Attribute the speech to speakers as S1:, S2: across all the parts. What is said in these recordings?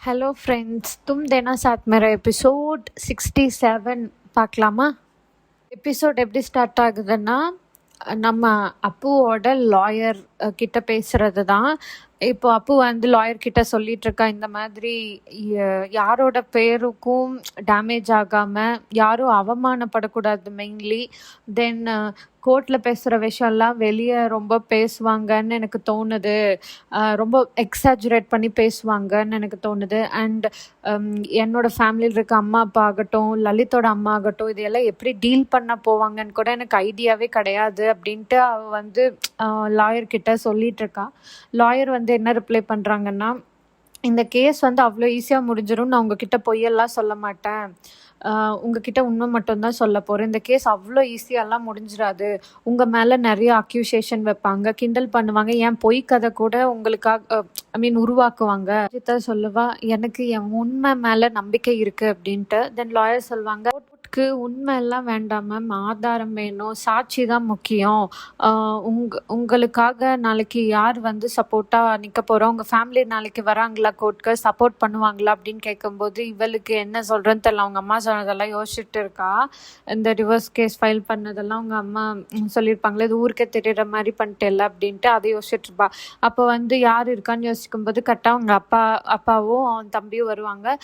S1: Hello friends, तुम देना साथ मेरा எபிசோட் 67 பார்க்கலாமா? எபிசோட் எப்படி ஸ்டார்ட் ஆகுதுன்னா, நம்ம அப்புவோட லாயர் கிட்ட பேசுறது தான். இப்போ அப்பு வந்து லாயர் கிட்ட சொல்லிட்டு இருக்கா, இந்த மாதிரி யாரோட பேருக்கும் டேமேஜ் ஆகாம யாரும் அவமானப்படக்கூடாது மெயின்லி. தென் கோர்ட்டில் பேசுகிற விஷயம்லாம் வெளியே ரொம்ப பேசுவாங்கன்னு எனக்கு தோணுது. ரொம்ப எக்ஸாஜுரேட் பண்ணி பேசுவாங்கன்னு எனக்கு தோணுது. அண்ட் என்னோட ஃபேமிலியில் இருக்க அம்மா அப்பா ஆகட்டும், லலித்தோட அம்மா ஆகட்டும், இதையெல்லாம் எப்படி டீல் பண்ண போவாங்கன்னு கூட எனக்கு ஐடியாவே கிடையாது அப்படின்ட்டு அவ வந்து லாயர்கிட்ட சொல்லிட்டு இருக்கா. லாயர் வந்து என்ன ரிப்ளை பண்ணுறாங்கன்னா, இந்த கேஸ் வந்து அவ்வளோ ஈஸியாக முடிஞ்சிடும், நான் உங்ககிட்ட பொய்யெல்லாம் சொல்ல மாட்டேன், உங்ககிட்ட உண்மை மட்டும்தான் சொல்ல போகிறேன். இந்த கேஸ் அவ்வளோ ஈஸியாலாம் முடிஞ்சிடாது, உங்கள் மேலே நிறைய அக்யூசேஷன் வைப்பாங்க, கிண்டல் பண்ணுவாங்க, ஏன் பொய் கதை கூட உங்களுக்காக உருவாக்குவாங்க. அஜிதா சொல்லுவா, எனக்கு என் உண்மை மேலே நம்பிக்கை இருக்குது அப்படின்ட்டு. தென் லாயர் சொல்லுவாங்க, உண்மை எல்லாம் வேண்டாம் மேம், ஆதாரம் வேணும், சாட்சி தான் முக்கியம். உங்களுக்காக நாளைக்கு யார் வந்து சப்போர்ட்டாக நிற்க போகிறோம், உங்கள் ஃபேமிலி நாளைக்கு வராங்களா கோர்ட்க்கு, சப்போர்ட் பண்ணுவாங்களா அப்படின்னு கேட்கும்போது இவளுக்கு என்ன சொல்கிறேன்னு தெரியல. அவங்க அம்மா சொன்னதெல்லாம் யோசிச்சுட்டு இருக்கா. இந்த டிவோர்ஸ் கேஸ் ஃபைல் பண்ணதெல்லாம் அவங்க அம்மா சொல்லியிருப்பாங்களே, இது ஊருக்கே தெரியுற மாதிரி பண்ணிட்டேல்ல அப்படின்ட்டு அதை யோசிச்சுட்டு இருப்பா. அப்போ வந்து யார் இருக்கான்னு யோசிக்கும்போது கரெக்டாக அவங்க அப்பாவும் அவன் தம்பியும் வருவாங்க.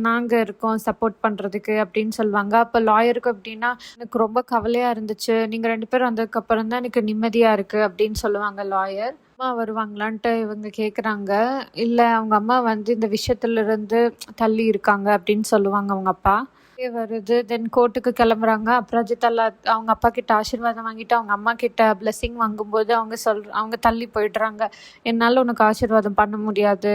S1: நாங்கள் இருக்கோம் சப்போர்ட் பண்ணுறதுக்கு அப்படின்னு சொல்லுவாங்க. அப்போ லாயருக்கு அப்படின்னா, எனக்கு ரொம்ப கவலையாக இருந்துச்சு, நீங்கள் 2 பேரும் வந்ததுக்கப்புறம் தான் எனக்கு நிம்மதியாக இருக்குது அப்படின்னு சொல்லுவாங்க லாயர். அம்மா வருவாங்களான்ட்டு இவங்க கேட்குறாங்க. இல்லை, அவங்க அம்மா வந்து இந்த விஷயத்துலேருந்து தள்ளி இருக்காங்க அப்படின்னு சொல்லுவாங்க அவங்க அப்பா. வருது. தென் கோர்ட்டுக்கு கிளம்புறாங்க. அப்ராஜிதா அவங்க அப்பா கிட்ட ஆசீர்வாதம் வாங்கிட்டு அவங்க அம்மா கிட்ட பிளெஸிங் வாங்கும்போது அவங்க தள்ளி போயிடுறாங்க. என்னால் உனக்கு ஆசீர்வாதம் பண்ண முடியாது,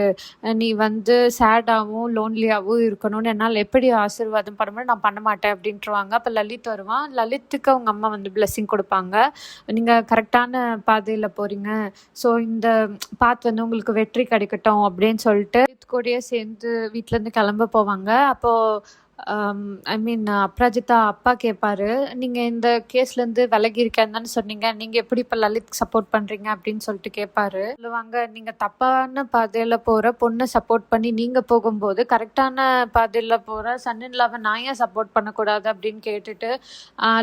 S1: நீ வந்து சேடாகவும் லோன்லியாகவும் இருக்கணும்னு என்னால் எப்படி ஆசீர்வாதம் பண்ண முடியும், நான் பண்ண மாட்டேன் அப்படின்ட்டுருவாங்க. அப்போ லலித் வருவான். லலித்துக்கு அவங்க அம்மா வந்து பிளெஸிங் கொடுப்பாங்க, நீங்கள் கரெக்டான பாதையில் போகிறீங்க, ஸோ இந்த பாத் வந்து உங்களுக்கு வெற்றி கிடைக்கட்டும் அப்படின்னு சொல்லிட்டு கூடயே சேர்ந்து வீட்டிலேருந்து கிளம்ப போவாங்க. அப்போது அப்ராஜிதா அப்பா கேட்பாரு, நீங்கள் இந்த கேஸ்லேருந்து விலகி இருக்கேன்னு தானே சொன்னீங்க, நீங்கள் எப்படி இப்போ லலித் சப்போர்ட் பண்ணுறீங்க அப்படின்னு சொல்லிட்டு கேட்பாரு. சொல்லுவாங்க, நீங்கள் தப்பான பாதையில் போகிற பொண்ணை சப்போர்ட் பண்ணி நீங்கள் போகும்போது கரெக்டான பாதையில் போகிற சன்னின்லாவை நான் ஏன் சப்போர்ட் பண்ணக்கூடாது அப்படின்னு கேட்டுட்டு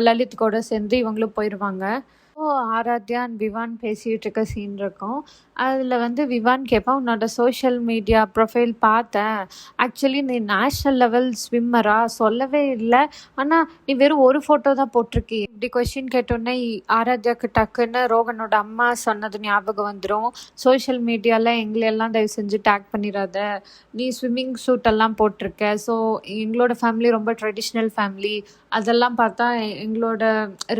S1: லலித் கூட சேர்ந்து இவங்களும் போயிடுவாங்க. ஆராத்யா அண்ட் விவான் பேசிகிட்டு இருக்க சீன் இருக்கும். அதில் வந்து விவான் கேட்பான், உன்னோட சோஷியல் மீடியா ப்ரொஃபைல் பார்த்தேன், ஆக்சுவலி நீ நேஷ்னல் லெவல் ஸ்விம்மரா, சொல்லவே இல்லை, ஆனால் நீ வெறும் ஒரு ஃபோட்டோ தான் போட்டிருக்கி. இப்படி கொஷின் கேட்டோன்னே ஆராத்யாவுக்கு டக்குன்னு ரோகனோட அம்மா சொன்னது ஞாபகம் வந்துடும். சோஷியல் மீடியாவில் எங்களையெல்லாம் தயவு செஞ்சு டேக் பண்ணிடாத, நீ ஸ்விம்மிங் சூட் எல்லாம் போட்டிருக்க, ஸோ எங்களோட ஃபேமிலி ரொம்ப ட்ரெடிஷ்னல் ஃபேமிலி, அதெல்லாம் பார்த்தா எங்களோட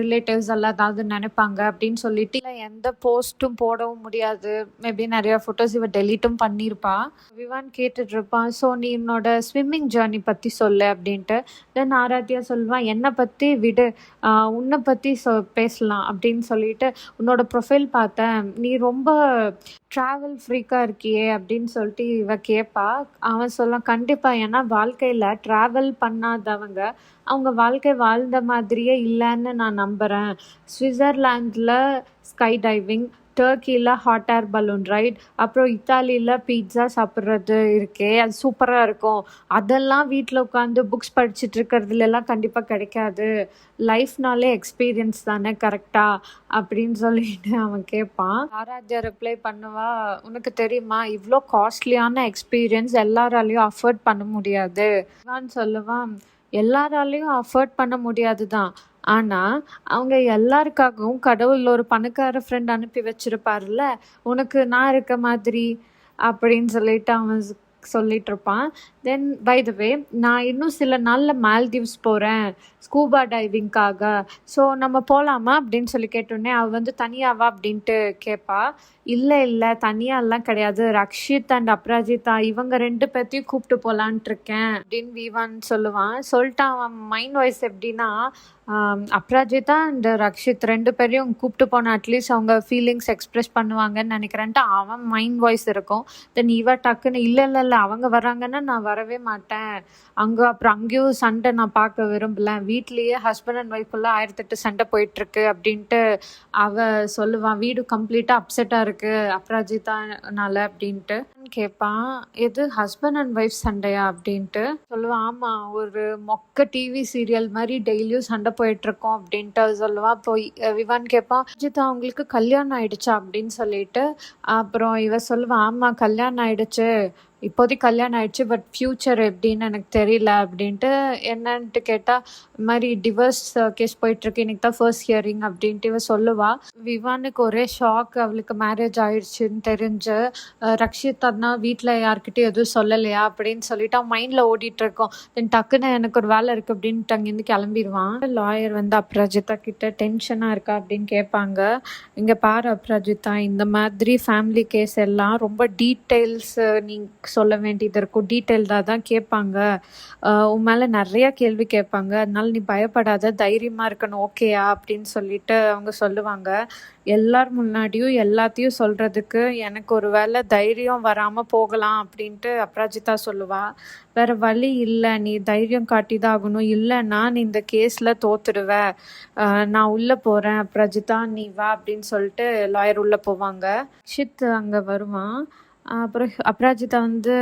S1: ரிலேட்டிவ்ஸ் எல்லாம் ஏதாவது நினைப்பாங்க அப்படின்னு சொல்லிட்டு எந்த போஸ்ட்டும் போடவும் முடியாது. மேபி நிறைய ஃபோட்டோஸ் இவ டெலீட்டும் பண்ணியிருப்பா. விவான் கேட்டுட்டு இருப்பான், ஸோ நீ என்னோட ஸ்விம்மிங் ஜேர்னி பற்றி சொல்லு அப்படின்ட்டு. தென் ஆராத்யா சொல்லுவான், என்னை பற்றி விடு, உன்னை பற்றி பேசலாம் அப்படின்னு சொல்லிட்டு, உன்னோட ப்ரொஃபைல் பார்த்தேன், நீ ரொம்ப ட்ராவல் ஃப்ரீக்காக இருக்கியே அப்படின்னு சொல்லிட்டு இவ கேட்பா. அவன் சொல்லுவான், கண்டிப்பாக, ஏன்னா வாழ்க்கையில் ட்ராவல் பண்ணாதவங்க அவங்க வாழ்க்கை வாழ்ந்த மாதிரியே இல்லைன்னு நான் நம்புகிறேன். சுவிட்சர்லாண்டில் ஸ்கை டைவிங், டர்க்கியில் ஹாட் ஏர் பலூன் ரைட், அப்புறம் இத்தாலியில் பீட்சா சாப்பிட்றது இருக்கே, அது சூப்பராக இருக்கும், அதெல்லாம் வீட்டில் உட்காந்து புக்ஸ் படிச்சுட்டு இருக்கிறதுலாம் கண்டிப்பாக கிடைக்காது, லைஃப்னாலே எக்ஸ்பீரியன்ஸ் தானே கரெக்டாக அப்படின்னு சொல்லிட்டு அவன் கேட்பான். ஆராத்யா ரிப்ளை பண்ணுவா, உனக்கு தெரியுமா, இவ்வளோ காஸ்ட்லியான எக்ஸ்பீரியன்ஸ் எல்லாராலையும் அஃபோர்ட் பண்ண முடியாது. நான் சொல்லுவான், எல்லாராலையும் அஃபோர்ட் பண்ண முடியாது தான், ஆனால் அவங்க எல்லாருக்காகவும் கடவுள் ஒரு பணக்கார ஃப்ரெண்ட் அனுப்பி வச்சிருப்பாருல்ல, உனக்கு நான் இருக்க மாதிரி அப்படின்னு சொல்லிட்டு அவன் சொல்லிட்டு இருப்பான். தென் பை த வே, நான் இன்னும் சில நாளில் மால்தீவ்ஸ் போகிறேன் ஸ்கூபா டைவிங்காக, ஸோ நம்ம போகலாமா அப்படின்னு சொல்லி கேட்டோடனே அவள் வந்து தனியாவா அப்படின்ட்டு கேட்பா. இல்லை தனியாலாம் கிடையாது, ரக்ஷித் அண்ட் அப்ராஜிதா இவங்க 2 பேர்த்தையும் கூப்பிட்டு போகலான்ட்டு இருக்கேன் அப்படின்னு விவான் சொல்லுவான். சொல்லிட்டு அவன் மைண்ட் வாய்ஸ் எப்படின்னா, அப்ராஜிதா அண்ட் ரக்ஷித் 2 பேரையும் கூப்பிட்டு போனா அட்லீஸ்ட் அவங்க ஃபீலிங்ஸ் எக்ஸ்பிரஸ் பண்ணுவாங்கன்னு நினைக்கிறேன்ட்டு அவன் மைண்ட் வாய்ஸ் இருக்கும். தென் இவ டக்குன்னு இல்ல அவங்க வராங்கன்னா நான் வரவே மாட்டேன். அப்புறம் அங்கேயும் சண்டை நான் பார்க்க விரும்பல. வீட்லயே ஹஸ்பண்ட் அண்ட் ஒய்ஃப்குள்ள 1008 சண்டை போயிட்டுருக்கு அப்படின்ட்டு அவ சொல்லுவான். வீடு கம்ப்ளீட்டா அப்செட்டா இருக்கு அப்ராஜிதானால அப்படின்ட்டு. கேட்பான், எது ஹஸ்பண்ட் அண்ட் ஒய்ஃப் சண்டையா அப்படின்ட்டு சொல்லுவான். ஆமா, ஒரு மொக்க டிவி சீரியல் மாதிரி டெய்லியும் சண்டை போயிட்டு இருக்கோம் அப்படின்ட்டு சொல்லுவா. போய் விவான் கேட்பான், அஜிதா அவங்களுக்கு கல்யாணம் ஆயிடுச்சா அப்படின்னு சொல்லிட்டு. அப்புறம் இவ சொல்லுவா, ஆமா கல்யாணம் ஆயிடுச்சு, இப்போதைக்கு கல்யாணம் ஆயிடுச்சு, பட் ஃப்யூச்சர் எப்படின்னு எனக்கு தெரியல அப்படின்ட்டு. என்னன்ட்டு கேட்டால் இது மாதிரி டிவோர்ஸ் கேஸ் போயிட்டுருக்கு, இன்னைக்கு தான் ஃபர்ஸ்ட் ஹியரிங் அப்படின்ட்டு இவ சொல்லுவா. விவானுக்கு ஒரே ஷாக், அவளுக்கு மேரேஜ் ஆயிடுச்சுன்னு தெரிஞ்சு. ரக்ஷித் அண்ணா வீட்டில் யார்கிட்டயும் எதுவும் சொல்லலையா அப்படின்னு சொல்லிட்டு அவன் மைண்டில் ஓடிட்டு இருக்கோம். தென் டக்குன்னு எனக்கு ஒரு வேலை இருக்குது அப்படின்ட்டு அங்கேருந்து கிளம்பிடுவான். லாயர் வந்து அப்ராஜிதா கிட்ட டென்ஷனாக இருக்கா அப்படின்னு கேட்பாங்க. இங்கே பாரு அப்ராஜிதா, இந்த மாதிரி ஃபேமிலி கேஸ் எல்லாம் ரொம்ப டீட்டெயில்ஸ் நீ சொல்ல வேண்டியது இருக்கும், டீட்டெயில்டாக தான் கேட்பாங்க. உன் மேலே நிறையா கேள்வி கேட்பாங்க, அதனால நீ பயப்படாத, தைரியமாக இருக்கணும், ஓகேயா அப்படின்னு சொல்லிட்டு அவங்க சொல்லுவாங்க. எல்லார் முன்னாடியும் எல்லாத்தையும் சொல்கிறதுக்கு எனக்கு ஒரு வேளை தைரியம் வராமல் போகலாம் அப்படின்ட்டு அப்ராஜிதா சொல்லுவா. வேறு வழி இல்லை, நீ தைரியம் காட்டி தான் ஆகணும், இல்லைன்னா நீ இந்த கேஸில் தோத்துடுவ, நான் உள்ளே போகிறேன் அப்ராஜிதா, நீ வா அப்படின்னு சொல்லிட்டு லாயர் உள்ளே போவாங்க. ரக்ஷித் அங்கே வருவான். அப்புறம் அப்ராஜிதா வந்து,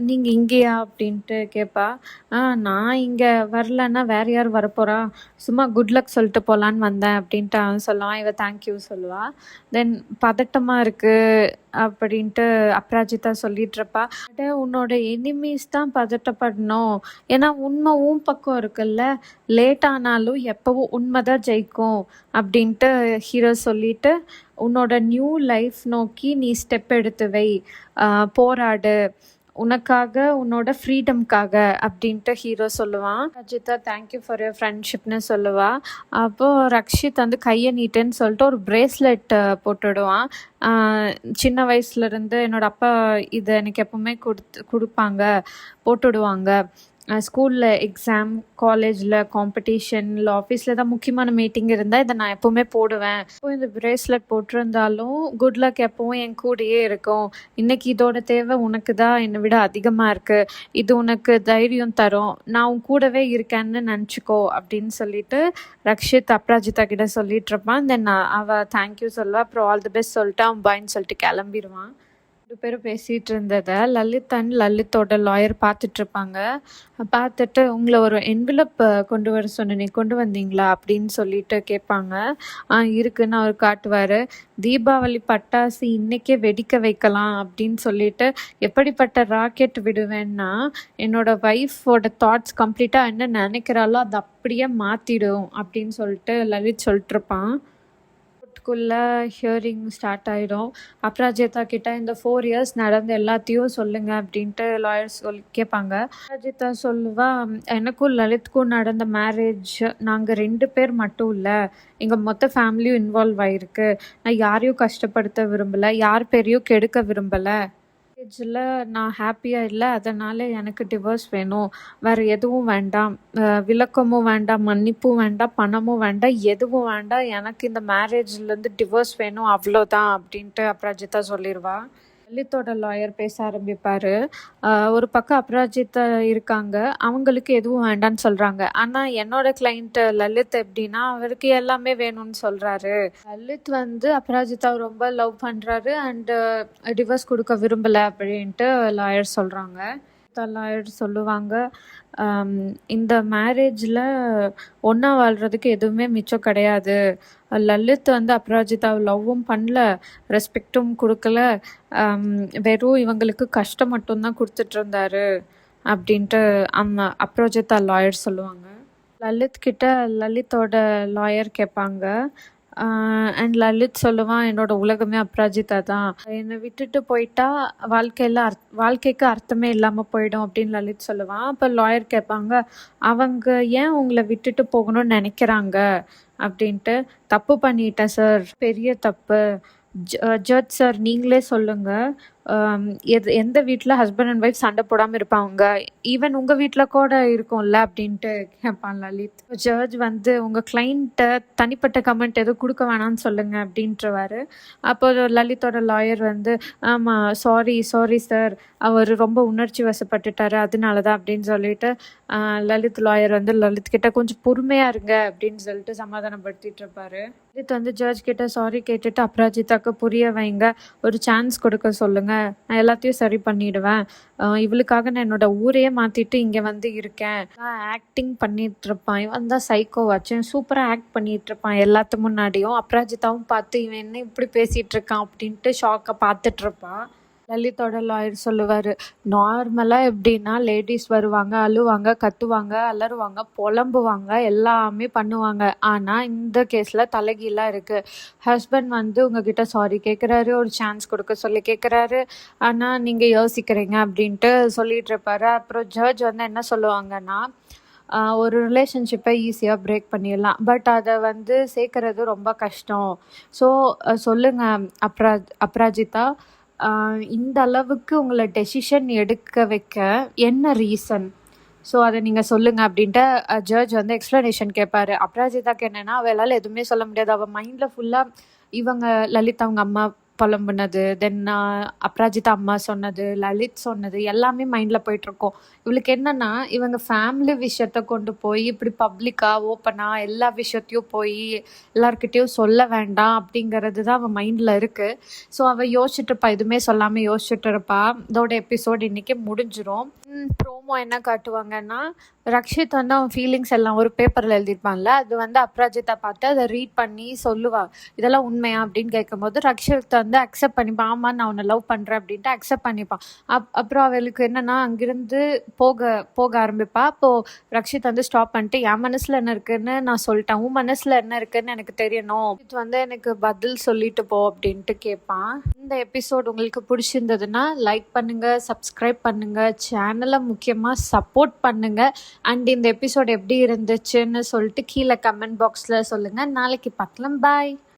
S1: நீங்கள் இங்கேயா அப்படின்ட்டு கேட்பா. நான் இங்கே வரலன்னா வேறு யார் வரப்போகிறா, சும்மா குட் லக் சொல்லிட்டு போகலான்னு வந்தேன் அப்படின்ட்டு அவன் சொல்லுவான். இவ தேங்க்யூ சொல்லுவா. தென் பதட்டமாக இருக்குது அப்படின்ட்டு அப்ராஜிதா சொல்லிட்டுருப்பா. உன்னோட எனிமீஸ் தான் பதட்டப்படணும், ஏன்னா உண்மை உன் பக்கம் இருக்குல்ல, லேட் ஆனாலும் எப்போவும் உண்மை தான் ஜெயிக்கும் அப்படின்ட்டு ஹீரோ சொல்லிட்டு, உன்னோட நியூ லைஃப் நோக்கி நீ ஸ்டெப் எடுத்து வை, போராடு, உனக்காக, உன்னோட ஃப்ரீடம்காக அப்படின்ட்டு ஹீரோ சொல்லுவான். அஜிதா தேங்க்யூ ஃபார் யுவர் ஃப்ரெண்ட்ஷிப்னு சொல்லுவா. அப்போது ரக்ஷித் வந்து கையை நீட்டுன்னு சொல்லிட்டு ஒரு பிரேஸ்லெட் போட்டுடுவான். சின்ன வயசுலேருந்து என்னோட அப்பா இதை எனக்கு எப்பவுமே கொடுப்பாங்க, போட்டுடுவாங்க. ஸ்கூலில் எக்ஸாம், காலேஜில் காம்படிஷன், இல்லை ஆஃபீஸில் தான் முக்கியமான மீட்டிங் இருந்தால் இதை நான் எப்போவுமே போடுவேன். இப்போ இந்த பிரேஸ்லெட் போட்டிருந்தாலும் குட் லக் எப்போவும் என் கூடயே இருக்கும். இன்றைக்கி இதோட தேவை உனக்கு தான் என்னை விட அதிகமாக இருக்குது, இது உனக்கு தைரியம் தரும், நான் உன் கூடவே இருக்கேன்னு நினச்சிக்கோ அப்படின்னு சொல்லிட்டு ரக்ஷித் அப்ராஜிதா கிட்ட சொல்லிட்டு இருப்பான். தென் அவள் தேங்க்யூ சொல்லுவா. அப்புறம் ஆல் தி பெஸ்ட் சொல்லிட்டு அவன் பாய்ன்னு சொல்லிட்டு கிளம்பிடுவான். 2 பேரும் பேசிகிட்டு இருந்ததை லலித் அண்ட் லலித்தோட லாயர் பார்த்துட்ருப்பாங்க. பார்த்துட்டு, உங்களை ஒரு என்வலப் கொண்டு வர சொன்னேனே, கொண்டு வந்தீங்களா அப்படின்னு சொல்லிட்டு கேட்பாங்க. இருக்குன்னு அவர் காட்டுவார். தீபாவளி பட்டாசு இன்றைக்கே வெடிக்க வைக்கலாம் அப்படின்னு சொல்லிட்டு, எப்படிப்பட்ட ராக்கெட் விடுவேன்னா என்னோட ஒய்ஃபோட தாட்ஸ் கம்ப்ளீட்டாக என்ன நினைக்கிறாளோ அதை அப்படியே மாற்றிடும் அப்படின்னு சொல்லிட்டு லலித் சொல்லிட்டுருப்பான். கோர்ட்டுக்குள்ளே ஹியரிங் ஸ்டார்ட் ஆகிடும். அப்ராஜிதா கிட்ட இந்த 4 இயர்ஸ் நடந்த எல்லாத்தையும் சொல்லுங்க அப்படின்ட்டு லாயர்ஸ் கேட்பாங்க. அப்ராஜிதா சொல்லுவா, எனக்கும் லலித்க்கும் நடந்த மேரேஜ் நாங்கள் 2 பேர் மட்டும் இல்லை, எங்கள் மொத்த ஃபேமிலியும் இன்வால்வ் ஆகிருக்கு. நான் யாரையும் கஷ்டப்படுத்த விரும்பலை, யார் பேரையும் கெடுக்க விரும்பலை. மேரேஜில் நான் ஹாப்பியாக இல்லை, அதனால் எனக்கு டிவோர்ஸ் வேணும், வேறு எதுவும் வேண்டாம், விளக்கமும் வேண்டாம், மன்னிப்பும் வேண்டாம், பணமும் வேண்டாம், எதுவும் வேண்டாம், எனக்கு இந்த மேரேஜ்லேருந்து டிவோர்ஸ் வேணும், அவ்வளோதான் அப்படின்ட்டு அப்ராஜிதா சொல்லிடுவா. லலித்தோட லாயர் பேச ஆரம்பிப்பார். ஒரு பக்கம் அப்ராஜிதா இருக்காங்க, அவங்களுக்கு எதுவும் வேண்டான்னு சொல்கிறாங்க. ஆனால் என்னோட கிளைண்ட் லலித் எப்படின்னா அவருக்கு எல்லாமே வேணும்னு சொல்கிறாரு. லலித் வந்து அப்ராஜிதா ரொம்ப லவ் பண்ணுறாரு அண்டு டிவோர்ஸ் கொடுக்க விரும்பலை அப்படின்ட்டு லாயர் சொல்கிறாங்க. லாயர் சொல்லுவாங்க, இந்த மேரேஜில் ஒன்றா வாழ்கிறதுக்கு எதுவுமே மிச்சம் கிடையாது. லலித் வந்து அப்ராஜிதாவை லவ்வும் பண்ணல, ரெஸ்பெக்டும் கொடுக்கல, வெறும் இவங்களுக்கு கஷ்டம் மட்டும்தான் கொடுத்துட்ருந்தாரு அப்படின்ட்டு அப்ராஜிதா லாயர் சொல்லுவாங்க. லலித் கிட்ட லலித்தோட லாயர் கேட்பாங்க. அண்ட் லலித் சொல்லுவான், என்னோட உலகமே அப்ராஜிதா தான், என்னை விட்டுட்டு போயிட்டா வாழ்க்கைக்கு அர்த்தமே இல்லாமல் போயிடும் அப்படின்னு லலித் சொல்லுவான். அப்போ லாயர் கேட்பாங்க, அவங்க ஏன் உங்களை விட்டுட்டு போகணும்னு நினைக்கிறாங்க அப்படின்ட்டு. தப்பு பண்ணிட்டேன் சார், பெரிய தப்பு, ஜட்ஜ் சார் நீங்களே சொல்லுங்க. எந்த வீட்ல ஹஸ்பண்ட் அண்ட் ஒய்ஃப் சண்டை போடாம இருப்பாங்க? ஈவன் உங்க வீட்ல கூட இருக்கும்ல அப்படின்ட்டு கேட்பான் லலித். ஜட்ஜ் வந்து உங்க கிளைண்ட்ட தனிப்பட்ட கமெண்ட் எதுவும் குடுக்க வேணாம்னு சொல்லுங்க அப்படின்றவாரு. அப்போ லலித்தோட லாயர் வந்து, ஆமா சாரி சார். அவரு ரொம்ப உணர்ச்சி வசப்பட்டுட்டாரு. அதனால தான் அப்படின்னு சொல்லிட்டு, லலித் லாயர் வந்து லலித் கிட்ட கொஞ்சம் பொறுமையா இருங்க அப்படின்னு சொல்லிட்டு சமாதானப்படுத்திட்டு இருப்பாரு. லலித் வந்து ஜட்ஜ் கிட்ட சாரி கேட்டுட்டு அபராஜிதாக்கு புரிய வைங்க. ஒரு சான்ஸ் கொடுக்க சொல்லுங்க. நான் எல்லாத்தையும் சரி பண்ணிடுவேன். இவளுக்காக நான் என்னோட ஊரையே மாத்திட்டு இங்க வந்து இருக்கேன். ஆக்டிங் பண்ணிட்டு இருப்பான். இவன் தான் சைக்கோவாச்சும் சூப்பரா ஆக்ட் பண்ணிட்டு இருப்பான் எல்லாத்து முன்னாடியும். அபராஜிதாவும் பார்த்து இவன் என்ன இப்படி பேசிட்டு இருக்கான் அப்படின்ட்டு ஷாக்கை பார்த்துட்டு இருப்பான். லலிதோட லாயர் சொல்லுவாரு, நார்மலா எப்படின்னா லேடிஸ் வருவாங்க, அழுவாங்க, கத்துவாங்க, அலறுவாங்க, புலம்புவாங்க, எல்லாமே பண்ணுவாங்க. ஆனா இந்த கேஸ்ல தலைகீழா இருக்கு. ஹஸ்பண்ட் வந்து உங்ககிட்ட சாரி கேட்குறாரு, ஒரு சான்ஸ் கொடுக்க சொல்லி கேட்குறாரு. ஆனா நீங்க யோசிக்கிறீங்க அப்படின்ட்டு சொல்லிட்டு இருப்பாரு. அப்புறம் ஜட்ஜ் வந்து என்ன சொல்லுவாங்கன்னா, ஒரு ரிலேஷன்ஷிப்பை ஈஸியாக பிரேக் பண்ணிடலாம், பட் அதை வந்து சேர்க்கறது ரொம்ப கஷ்டம். ஸோ சொல்லுங்க அப்ராஜிதா, இந்த அளவுக்கு உங்களை டெசிஷன் எடுக்க வைக்க என்ன ரீசன்? ஸோ அதை நீங்கள் சொல்லுங்கள் அப்படின்ட்டு ஜட்ஜ் வந்து எக்ஸ்ப்ளனேஷன் கேட்பாரு. அபராஜிதாக்கு என்னென்னா அவளால் எதுவுமே சொல்ல முடியாது. அவள் மைண்டில் ஃபுல்லாக இவங்க லலித் அவங்க அம்மா புலம்புனது, தென் அபராஜிதா அம்மா சொன்னது, லலித் சொன்னது எல்லாமே மைண்டில் போயிட்டுருக்கோம். இவளுக்கு என்னென்னா இவங்க ஃபேமிலி விஷயத்த கொண்டு போய் இப்படி பப்ளிக்காக ஓப்பனாக எல்லா விஷயத்தையும் போய் எல்லாருக்கிட்டேயும் சொல்ல வேண்டாம் அப்படிங்கிறது தான் அவள் மைண்டில் இருக்குது. ஸோ அவள் யோசிச்சுட்டு இருப்பா, எதுவுமே சொல்லாமல் யோசிச்சுட்டு இருப்பா. இதோட எபிசோட் இன்றைக்கி முடிஞ்சிடும். ப்ரோமோ என்ன காட்டுவாங்கன்னா, ரக்ஷித் வந்து அவன் ஃபீலிங்ஸ் எல்லாம் ஒரு பேப்பரில் எழுதியிருப்பான்ல, அது வந்து அபராஜிதா பார்த்து அதை ரீட் பண்ணி சொல்லுவா. இதெல்லாம் உண்மையா அப்படின்னு கேட்கும்போது ரக்ஷித் வந்து அக்செப்ட் பண்ணிப்பான். ஆமா நான் உன்னை லவ் பண்ணுறேன் அப்படின்ட்டு அக்செப்ட் பண்ணிப்பான். அப்புறம் அவளுக்கு என்னன்னா அங்கிருந்து போக ஆரம்பிப்பா. அப்போது ரக்ஷித் வந்து ஸ்டாப் பண்ணிட்டு, என் மனசில் என்ன இருக்குன்னு நான் சொல்லிட்டேன், உன் மனசில் என்ன இருக்குன்னு எனக்கு தெரியணும், இது வந்து எனக்கு பதில் சொல்லிட்டு போ அப்படின்ட்டு கேட்பான். இந்த எபிசோட் உங்களுக்கு பிடிச்சிருந்ததுன்னா லைக் பண்ணுங்கள், சப்ஸ்கிரைப் பண்ணுங்கள், சேனலை முக்கியமாக சப்போர்ட் பண்ணுங்கள். அண்ட் இந்த எபிசோட் எப்படி இருந்துச்சுன்னு சொல்லிட்டு கீழே கமெண்ட் பாக்ஸில் சொல்லுங்கள். நாளைக்கு பார்க்கலாம். பாய்.